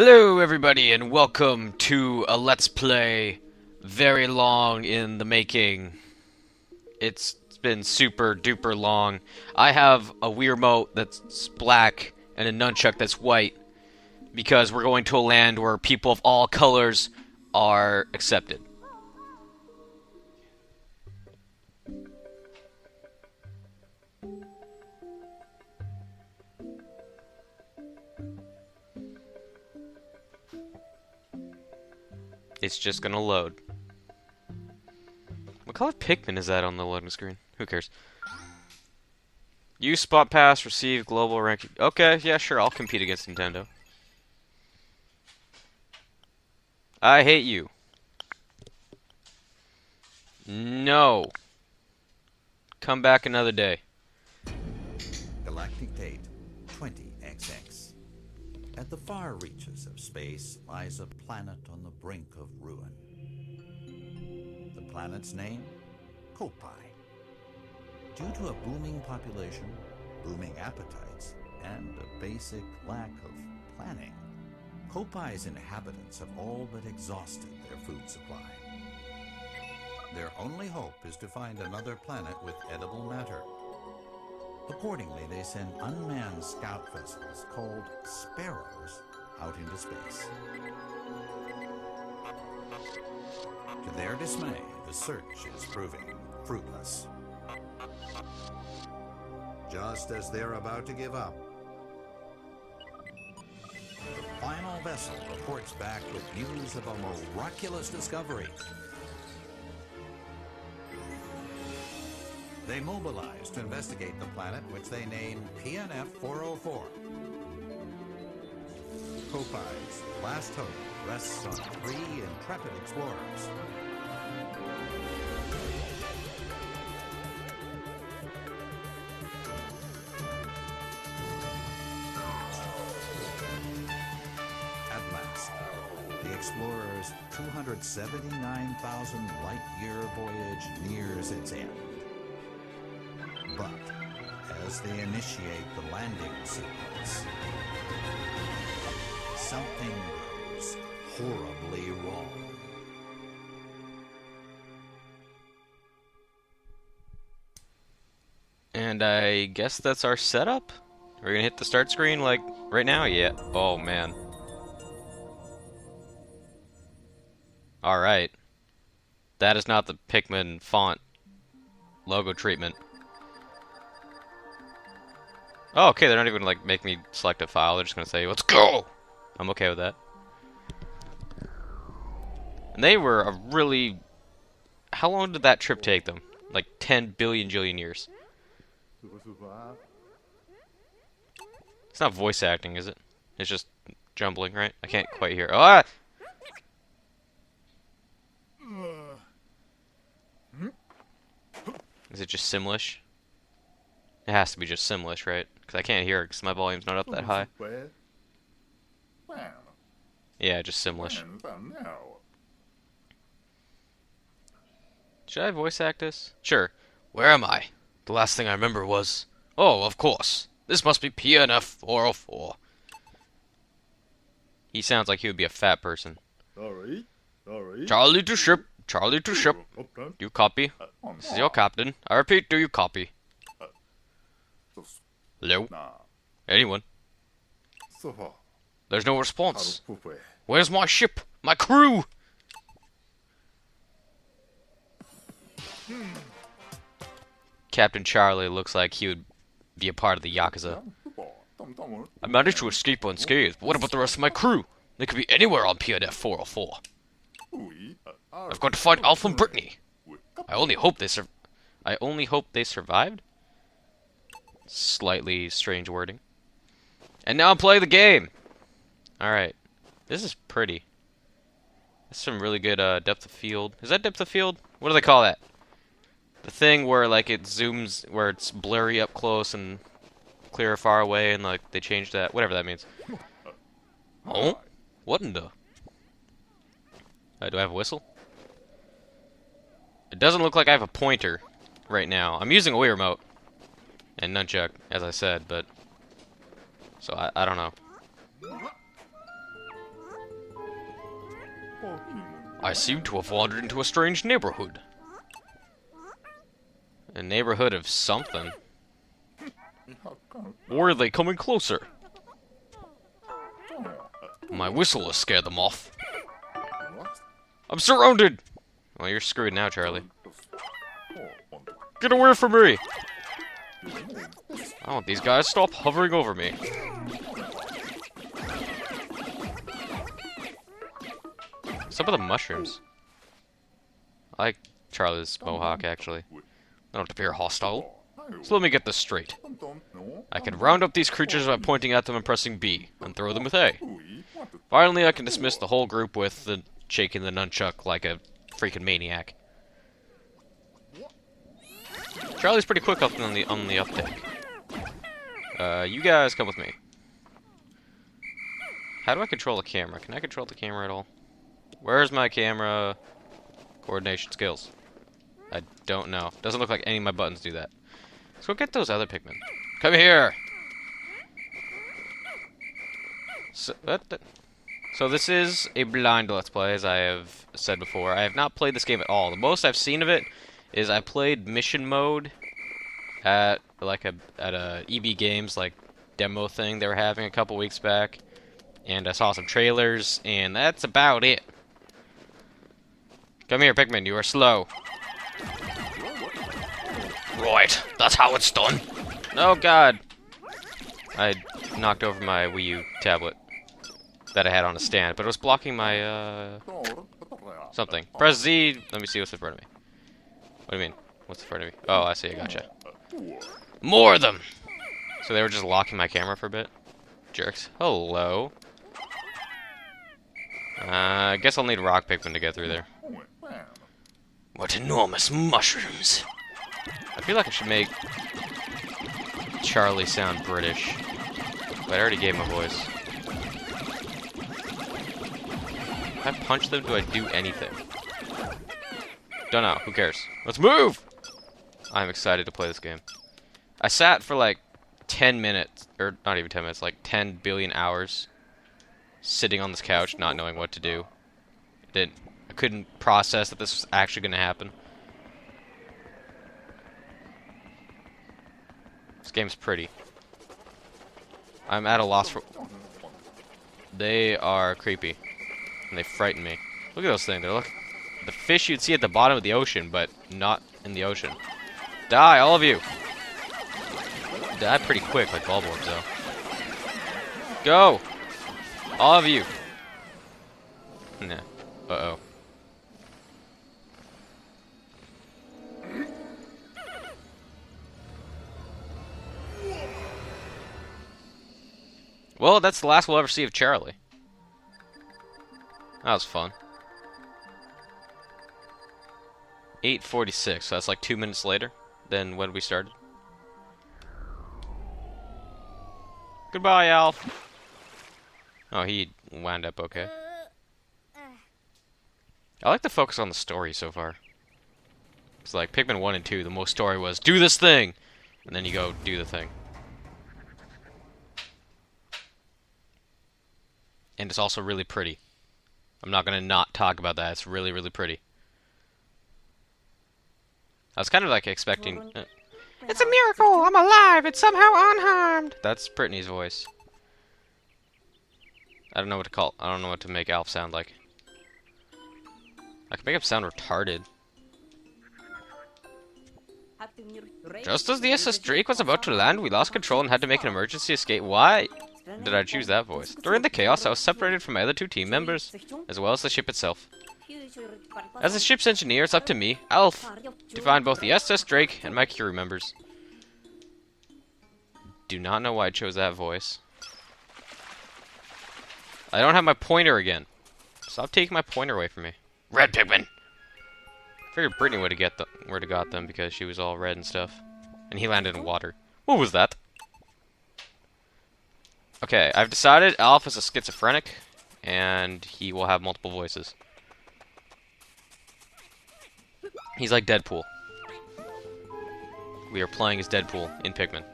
Hello everybody and welcome to a Let's Play very long in the making. It's been super duper long. I have a Wii remote that's black and a nunchuck that's white because we're going to a land where people of all colors are accepted. It's just gonna load. What color Pikmin is that on the loading screen? Who cares? Use Spot Pass, receive global ranking. Okay, yeah, sure, I'll compete against Nintendo. I hate you. No. Come back another day. Galactic date 20XX. At the far reaches of space lies a planet on the brink of ruin. The planet's name? Copad. Due to a booming population, booming appetites, and a basic lack of planning, Copad's inhabitants have all but exhausted their food supply. Their only hope is to find another planet with edible matter. Accordingly, they send unmanned scout vessels called Sparrows out into space. To their dismay, the search is proving fruitless. Just as they're about to give up, the final vessel reports back with news of a miraculous discovery. They mobilize to investigate the planet, which they name PNF-404. Copad's last hope rests on 3 intrepid explorers. At last, the explorers' 279,000 light-year voyage nears its end. But as they initiate the landing sequence, something goes horribly wrong. And I guess that's our setup? Are we gonna hit the start screen like right now? Yeah. Oh man. Alright. That is not the Pikmin font logo treatment. Oh, okay, they're not even like make me select a file, they're just gonna say, let's go! I'm okay with that. And they were a really... How long did that trip take them? Like 10 billion jillion years. It's not voice acting, is it? It's just jumbling, right? I can't quite hear. Ah! Is it just Simlish? It has to be just Simlish, right? Because I can't hear it because my volume's not up that high. Yeah, just Simlish. Should I voice act this? Sure. Where am I? The last thing I remember was... Oh, of course. This must be PNF-404. He sounds like he would be a fat person. Charlie to ship. Charlie to ship. Do you copy? This is your captain. I repeat, do you copy? Hello? Anyone? There's no response. Where's my ship? My crew? Captain Charlie looks like he would be a part of the Yakuza. I managed to escape unscathed, but what about the rest of my crew? They could be anywhere on PNF 404. I've got to find Alpha and Brittany. I only hope they survived? Slightly strange wording. And now I'm playing the game! Alright. This is pretty. That's some really good depth of field. Is that depth of field? What do they call that? The thing where like it zooms, where it's blurry up close and clear far away, and like they changed that. Whatever that means. Oh? What in the... do I have a whistle? It doesn't look like I have a pointer right now. I'm using a Wii remote. And nunchuck, as I said, but... So I don't know. I seem to have wandered into a strange neighborhood. A neighborhood of something. Or are they coming closer? My whistle will scare them off. I'm surrounded! Well, you're screwed now, Charlie. Get away from me! I want these guys to stop hovering over me. What's up with the mushrooms? I like Charlie's mohawk, actually. I don't appear hostile. So let me get this straight. I can round up these creatures by pointing at them and pressing B, and throw them with A. Finally, I can dismiss the whole group with the shaking the nunchuck like a freaking maniac. Charlie's pretty quick up on the uptake. You guys come with me. How do I control the camera? Can I control the camera at all? Where's my camera coordination skills? I don't know. Doesn't look like any of my buttons do that. Let's go get those other Pikmin. Come here! So this is a blind Let's Play, as I have said before. I have not played this game at all. The most I've seen of it is I played mission mode at a EB Games like demo thing they were having a couple weeks back, and I saw some trailers, and that's about it. Come here, Pikmin. You are slow. Right, that's how it's done. Oh God! I knocked over my Wii U tablet that I had on a stand, but it was blocking my something. Press Z. Let me see what's in front of me. What do you mean? What's in front of me? Oh, I see. I gotcha. More of them! So they were just locking my camera for a bit? Jerks. Hello. I guess I'll need rock Pikmin to get through there. What enormous mushrooms! I feel like I should make Charlie sound British, but I already gave him a voice. If I punch them, do I do anything? Don't know. Who cares? Let's move! I'm excited to play this game. I sat for like 10 minutes, or not even 10 minutes, like 10 billion hours sitting on this couch not knowing what to do. I couldn't process that this was actually going to happen. This game's pretty. I'm at a loss for... They are creepy. And they frighten me. Look at those things. They're the fish you'd see at the bottom of the ocean, but not in the ocean. Die, all of you! Die pretty quick, like Bulborbs, though. Go! All of you! Nah. Uh-oh. Well, that's the last we'll ever see of Charlie. That was fun. 8:46, so that's like 2 minutes later than when we started. Goodbye, Alf. Oh, he wound up okay. I like the focus on the story so far. It's like Pikmin 1 and 2, the most story was, do this thing! And then you go do the thing. And it's also really pretty. I'm not gonna not talk about that. It's really, really pretty. I was kind of like expecting... It's a miracle! I'm alive! It's somehow unharmed! That's Brittany's voice. I don't know what to call... I don't know what to make Alf sound like. I can make him sound retarded. Just as the SS Drake was about to land, we lost control and had to make an emergency escape. Why did I choose that voice? During the chaos, I was separated from my other 2 team members, as well as the ship itself. As the ship's engineer, it's up to me, Alf, to find both the SS Drake and my crew members. Do not know why I chose that voice. I don't have my pointer again. Stop taking my pointer away from me. Red Pikmin! I figured Brittany would have got them because she was all red and stuff. And he landed in water. What was that? Okay, I've decided Alf is a schizophrenic, and he will have multiple voices. He's like Deadpool. We are playing as Deadpool in Pikmin.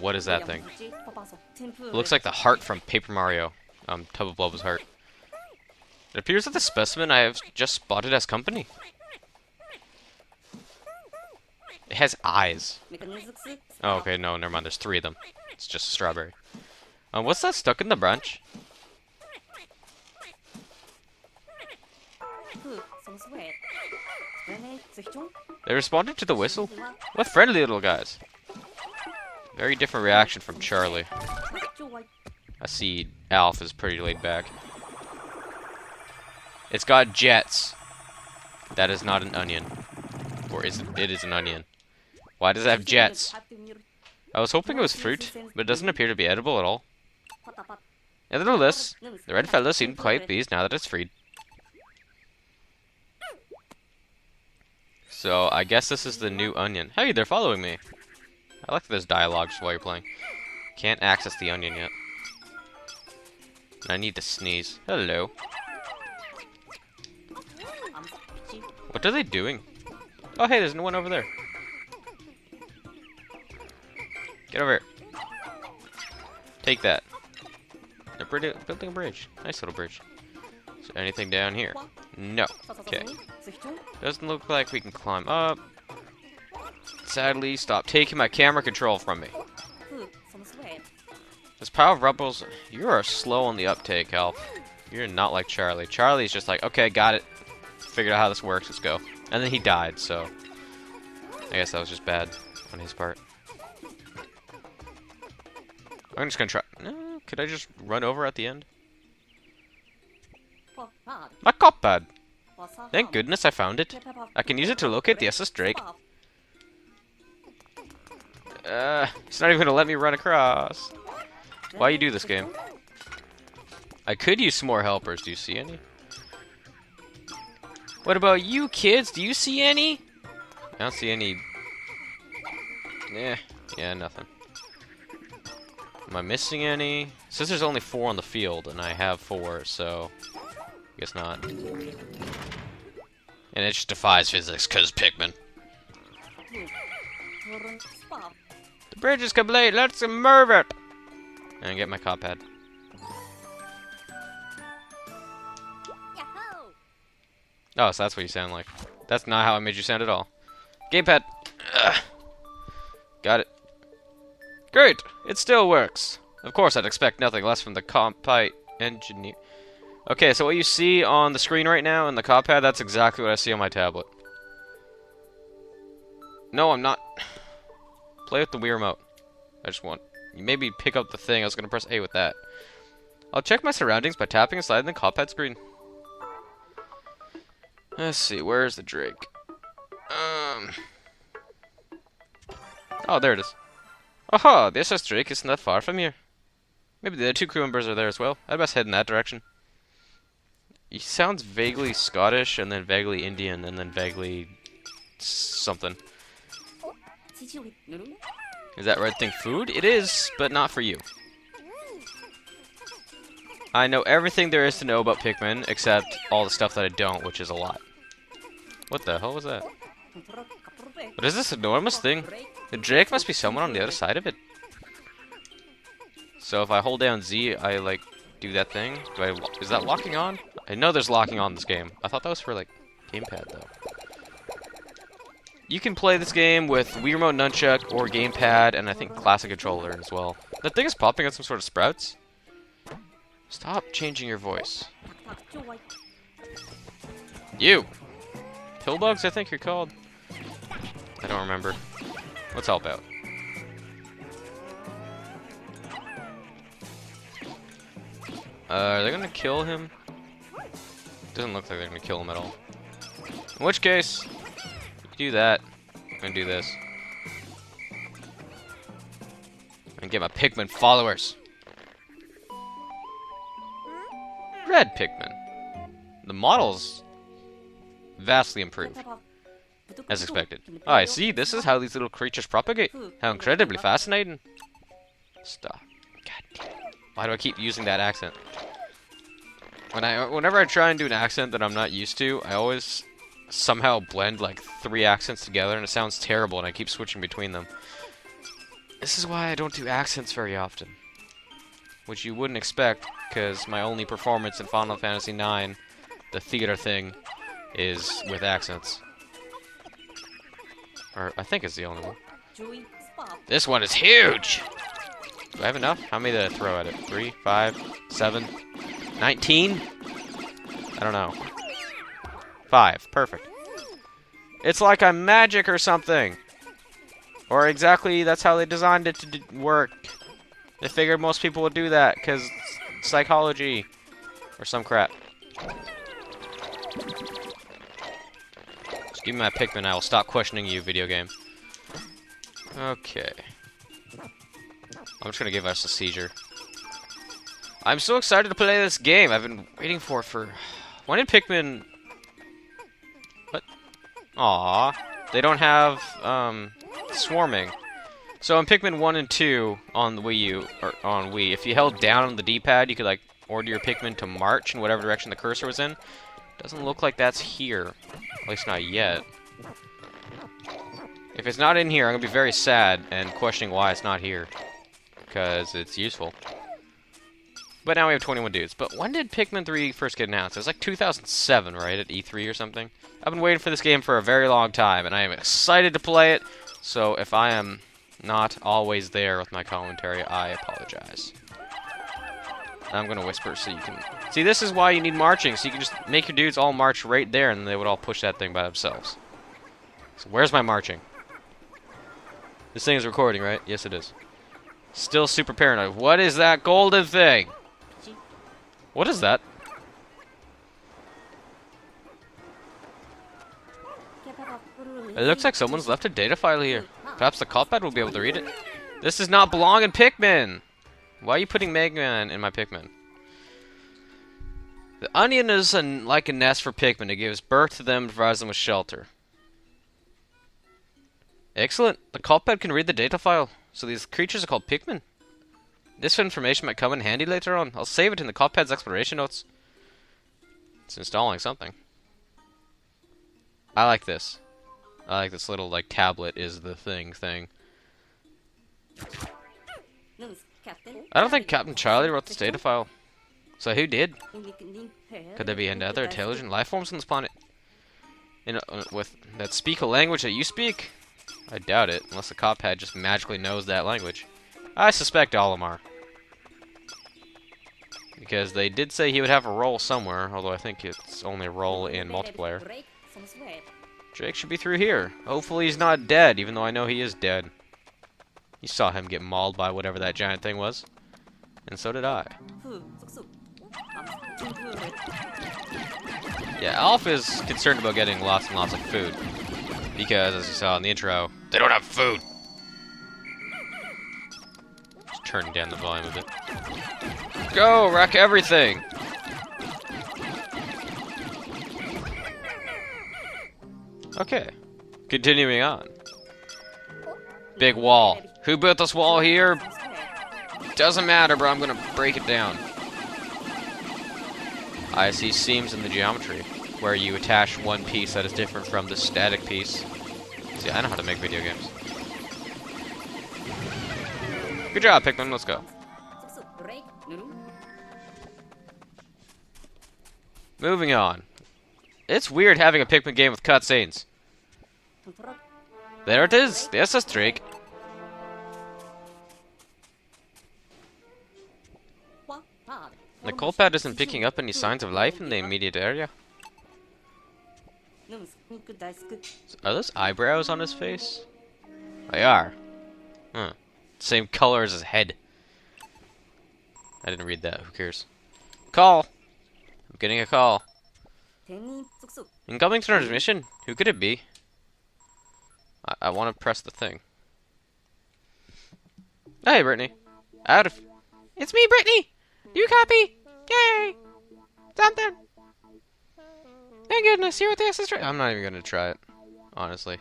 What is that thing? It looks like the heart from Paper Mario. Tub of Bubbles' heart. It appears that the specimen I have just spotted has company. It has eyes. Oh, okay, no, never mind. There's 3 of them. It's just a strawberry. What's that stuck in the branch? They responded to the whistle? What friendly little guys. Very different reaction from Charlie. I see Alf is pretty laid back. It's got jets. That is not an onion. Or is it? It is an onion. Why does it have jets? I was hoping it was fruit, but it doesn't appear to be edible at all. Nevertheless, the red fellow seemed quite pleased now that it's freed. So, I guess this is the new onion. Hey, they're following me. I like that there's dialogue just while you're playing. Can't access the onion yet. I need to sneeze. Hello. What are they doing? Oh, hey, there's no one over there. Get over here. Take that. They're building a bridge. Nice little bridge. Is there anything down here? No. Okay. Doesn't look like we can climb up. Sadly, stop taking my camera control from me. This pile of rubbles, you are slow on the uptake, Alf. You're not like Charlie. Charlie's just like, okay, got it. Figured out how this works, let's go. And then he died, so I guess that was just bad on his part. I'm just gonna try. No, could I just run over at the end? My Copad! Thank goodness I found it. I can use it to locate the SS Drake. It's not even gonna let me run across. Why you do this game? I could use some more helpers. Do you see any? What about you kids? Do you see any? I don't see any. Yeah, nothing. Am I missing any? It says there's only 4 on the field, and I have 4, so I guess not. And it just defies physics, cause Pikmin. The bridge is complete. Let's move it. And get my Copad. Oh, so that's what you sound like. That's not how I made you sound at all. Gamepad. Ugh. Got it. Great! It still works. Of course, I'd expect nothing less from the Copad engineer. Okay, so what you see on the screen right now in the Copad, that's exactly what I see on my tablet. No, I'm not. Play with the Wii remote. I just want... Maybe pick up the thing. I was going to press A with that. I'll check my surroundings by tapping and sliding the Copad screen. Let's see, where's the Drake? Oh, there it is. Aha, the SS Drake isn't that far from here. Maybe the other 2 crew members are there as well. I'd best head in that direction. He sounds vaguely Scottish, and then vaguely Indian, and then vaguely... something. Is that red thing food? It is, but not for you. I know everything there is to know about Pikmin, except all the stuff that I don't, which is a lot. What the hell was that? What is this enormous thing? The Drake must be someone on the other side of it. So if I hold down Z, I, like, do that thing? Is that locking on? I know there's locking on this game. I thought that was for, like, gamepad, though. You can play this game with Wii Remote Nunchuck or gamepad, and I think classic controller as well. That thing is popping out some sort of sprouts. Stop changing your voice. You! Pillbugs, I think you're called. I don't remember. Let's help out. Are they gonna kill him? Doesn't look like they're gonna kill him at all. In which case, do that. I'm gonna do this. And get my Pikmin followers. Red Pikmin. The model's vastly improved. As expected. Oh, I see. This is how these little creatures propagate. How incredibly fascinating. Stop. God damn it. Why do I keep using that accent? Whenever I try and do an accent that I'm not used to, I always somehow blend like 3 accents together, and it sounds terrible, and I keep switching between them. This is why I don't do accents very often. Which you wouldn't expect, because my only performance in Final Fantasy IX the theater thing is with accents. Or I think it's the only one. This one is huge! Do I have enough? How many did I throw at it? 3, 5, 7, 19? I don't know. 5. Perfect. It's like I'm magic or something. Or exactly that's how they designed it to work. They figured most people would do that because psychology or some crap. Just give me my Pikmin, I will stop questioning you, video game. Okay. I'm just gonna give us a seizure. I'm so excited to play this game. I've been waiting for it for... When did Pikmin... What? Aww. They don't have, swarming. So in Pikmin 1 and 2 on the Wii U, or on Wii, if you held down on the D-pad, you could, like, order your Pikmin to march in whatever direction the cursor was in. Doesn't look like that's here. At least not yet. If it's not in here, I'm gonna be very sad and questioning why it's not here. Because it's useful. But now we have 21 dudes. But when did Pikmin 3 first get announced? It was like 2007, right? At E3 or something? I've been waiting for this game for a very long time, and I am excited to play it. So if I am not always there with my commentary, I apologize. I'm gonna whisper so you can... See, this is why you need marching, so you can just make your dudes all march right there, and they would all push that thing by themselves. So where's my marching? This thing is recording, right? Yes, it is. Still super paranoid. What is that golden thing? What is that? It looks like someone's left a data file here. Perhaps the Copad will be able to read it. This does not belong in Pikmin! Why are you putting Mega Man in my Pikmin? The onion is like a nest for Pikmin. It gives birth to them and provides them with shelter. Excellent. The Copad can read the data file. So these creatures are called Pikmin. This information might come in handy later on. I'll save it in the Copad's exploration notes. It's installing something. I like this. I like this little, like, tablet is the thing. I don't think Captain Charlie wrote this data file. So who did? Could there be any other intelligent life forms on this planet? With that speak a language that you speak? I doubt it, unless the Copad just magically knows that language. I suspect Olimar. Because they did say he would have a role somewhere, although I think it's only a role in multiplayer. Drake should be through here. Hopefully he's not dead, even though I know he is dead. You saw him get mauled by whatever that giant thing was. And so did I. Yeah, Alf is concerned about getting lots and lots of food. Because, as you saw in the intro, they don't have food! Just turning down the volume a bit. Go! Wreck everything! Okay. Continuing on. Big wall. Who built this wall here? Doesn't matter, but I'm gonna break it down. I see seams in the geometry, where you attach one piece that is different from the static piece. See, I know how to make video games. Good job, Pikmin, let's go. Moving on. It's weird having a Pikmin game with cutscenes. There it is, there's a streak. The Copad isn't picking up any signs of life in the immediate area. Are those eyebrows on his face? They are. Huh. Same color as his head. I didn't read that, who cares? Call! I'm getting a call. Incoming transmission? Who could it be? I want to press the thing. Hey, Brittany. It's me, Brittany! You copy? Yay! Something! Thank goodness, you're with the SS. I'm not even gonna try it, honestly.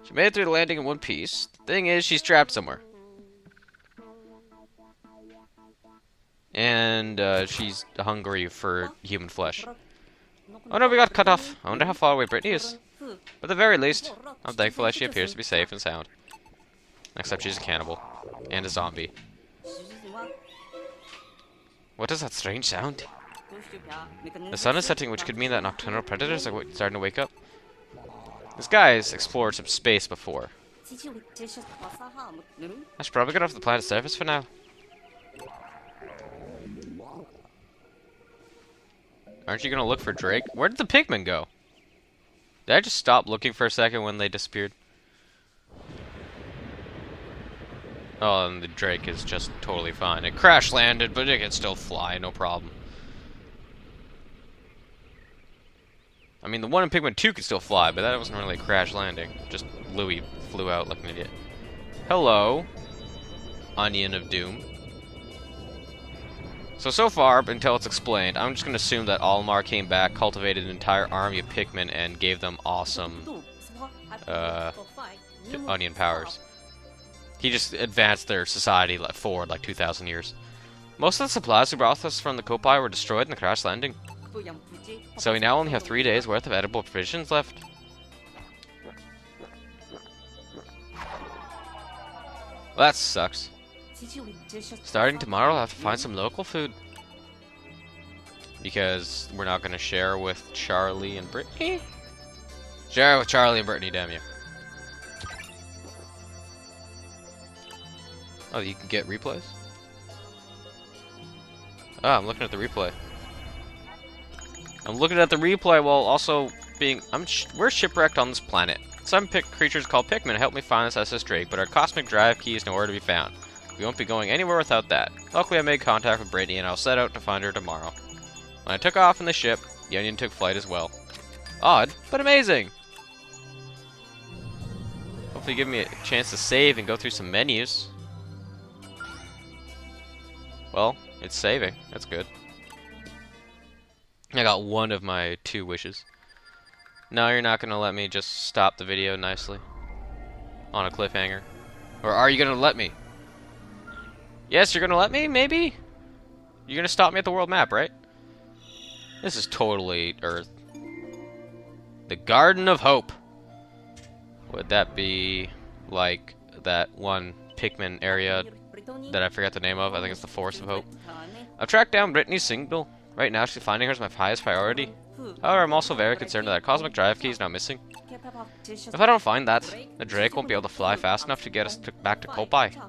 She made it through the landing in one piece. The thing is, she's trapped somewhere. And, she's hungry for human flesh. Oh no, we got cut off. I wonder how far away Brittany is. But at the very least, I'm thankful that she appears to be safe and sound. Except she's a cannibal. And a zombie. What is that strange sound? The sun is setting, which could mean that nocturnal predators are starting to wake up. This guy's explored some space before. I should probably get off the planet's surface for now. Aren't you gonna look for Drake? Where did the Pikmin go? Did I just stop looking for a second when they disappeared? Oh, and the Drake is just totally fine. It crash landed, but it can still fly, no problem. I mean, the one in Pikmin 2 could still fly, but that wasn't really a crash landing. Just Louis flew out like an idiot. Hello, Onion of Doom. So far, until it's explained, I'm just going to assume that Almar came back, cultivated an entire army of Pikmin, and gave them awesome onion powers. He just advanced their society forward like 2,000 years. Most of the supplies we brought us from the Copad were destroyed in the crash landing. So we now only have 3 days worth of edible provisions left. Well, that sucks. Starting tomorrow, I'll have to find some local food. Because we're not going to share with Charlie and Brittany? Share with Charlie and Brittany, damn you. Oh, you can get replays? Oh, I'm looking at the replay. I'm looking at the replay while also being... we're shipwrecked on this planet. Some creatures called Pikmin helped me find this SS Drake, but our cosmic drive key is nowhere to be found. We won't be going anywhere without that. Luckily, I made contact with Brittany, and I'll set out to find her tomorrow. When I took off in the ship, the Onion took flight as well. Odd, but amazing! Hopefully give me a chance to save and go through some menus. Well, it's saving. That's good. I got one of my 2 wishes. No, you're not going to let me just stop the video nicely. On a cliffhanger. Or are you going to let me? Yes, you're going to let me, maybe? You're going to stop me at the world map, right? This is totally Earth. The Garden of Hope. Would that be like that one Pikmin area that I forgot the name of? I think it's the Forest of Hope. I've tracked down Brittany's signal. Right now, actually finding her is my highest priority. However, I'm also very concerned that cosmic drive key is now missing. If I don't find that, the Drake won't be able to fly fast enough to get us back to Copad.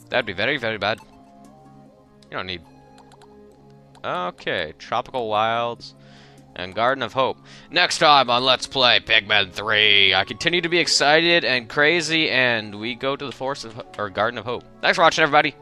That'd be very, very bad. You don't need... Okay, Tropical Wilds and Garden of Hope. Next time on Let's Play Pikmin 3, I continue to be excited and crazy, and we go to the Forest of or Garden of Hope. Thanks for watching, everybody.